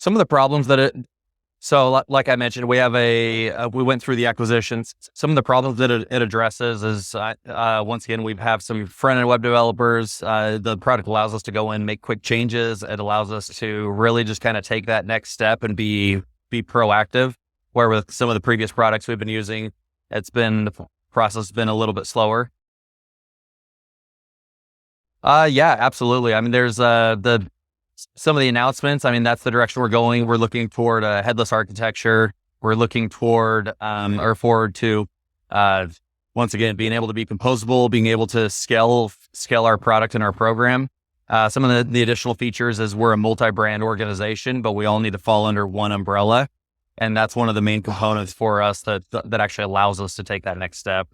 Some of the problems that like I mentioned, we have we went through the acquisitions. Some of the problems that it addresses is, once again, we have some front-end web developers. The product allows us to go in, make quick changes. It allows us to really just kind of take that next step and be proactive. Where with some of the previous products we've been using, the process has been a little bit slower. Yeah, absolutely. I mean, there's some of the announcements. I mean, that's the direction we're going. We're looking toward a headless architecture. We're looking toward or forward to once again being able to be composable, being able to scale our product and our program. Some of the additional features is we're a multi-brand organization, but we all need to fall under one umbrella, and that's one of the main components for us that actually allows us to take that next step.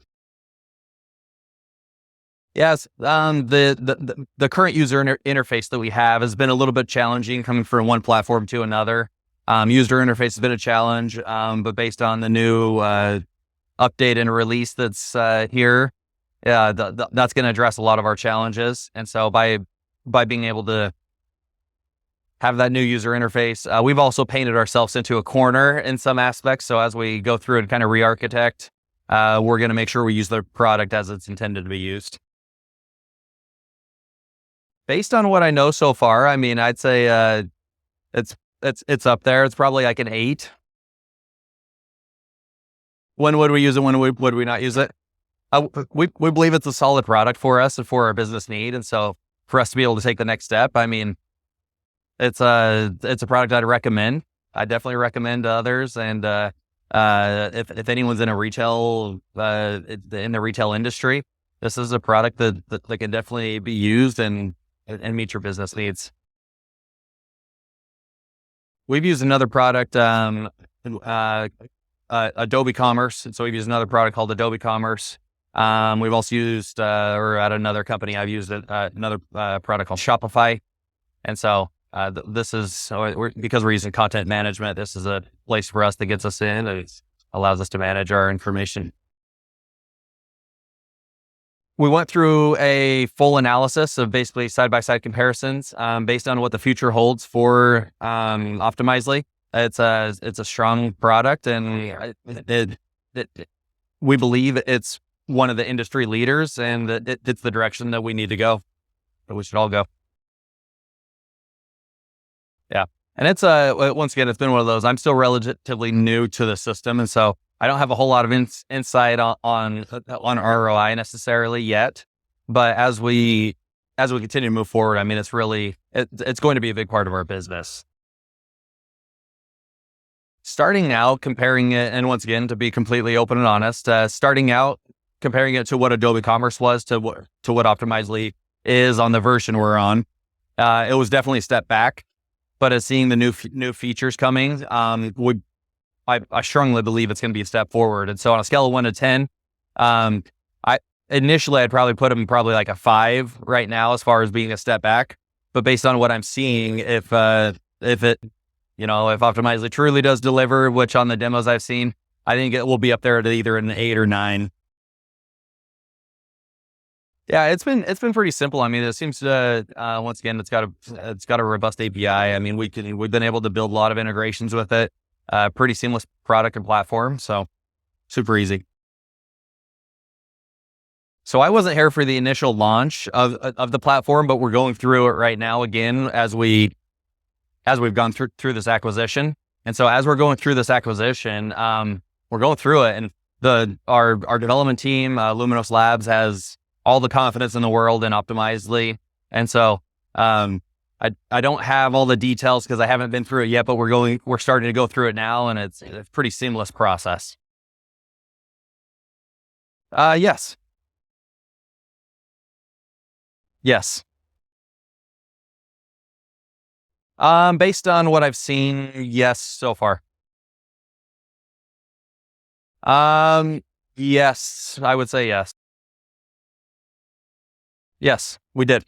Yes, the current user interface that we have has been a little bit challenging coming from one platform to another. User interface has been a challenge, but based on the new update and release that's here, that's going to address a lot of our challenges. And so by being able to have that new user interface, we've also painted ourselves into a corner in some aspects. So as we go through and kind of re-architect, we're going to make sure we use the product as it's intended to be used. Based on what I know so far, I mean, I'd say it's up there. It's probably like an 8. When would we use it? When would we not use it? We believe it's a solid product for us and for our business need, and so for us to be able to take the next step, I mean, it's a product I'd recommend. I definitely recommend to others, and if anyone's in a retail in the retail industry, this is a product that can definitely be used and meet your business needs. We've used another product, Adobe Commerce. And so we've used another product called Adobe Commerce. We've also used, or at another company, I've used another product called Shopify. And so this is, because we're using content management, this is a place for us that gets us in. It allows us to manage our information. We went through a full analysis of basically side-by-side comparisons based on what the future holds for Optimizely. It's a strong product, and we believe it's one of the industry leaders, and it's the direction that we need to go. That we should all go. Yeah, and it's once again, it's been one of those. I'm still relatively new to the system, and so I don't have a whole lot of insight on ROI necessarily yet, but as we continue to move forward, I mean, it's going to be a big part of our business. Starting out, comparing it, and once again, to be completely open and honest, starting out comparing it to what Adobe Commerce was to what Optimizely is on the version we're on, it was definitely a step back. But as seeing the new features coming, I strongly believe it's going to be a step forward. And so on a scale of 1 to 10, I'd probably put them like a 5 right now as far as being a step back. But based on what I'm seeing, if Optimizely truly does deliver, which on the demos I've seen, I think it will be up there at either an 8 or 9. Yeah, it's been pretty simple. I mean, it seems to once again, it's got a robust API. I mean, we've been able to build a lot of integrations with it. Pretty seamless product and platform, so super easy. So I wasn't here for the initial launch of the platform, but we're going through it right now again as we've gone through this acquisition. And so as we're going through this acquisition, we're going through it, and our development team, Luminos Labs, has all the confidence in the world in Optimizely. And so I don't have all the details because I haven't been through it yet, but we're starting to go through it now, and it's a pretty seamless process. Yes. Yes. Based on what I've seen, yes, so far. Yes, I would say yes. Yes, we did.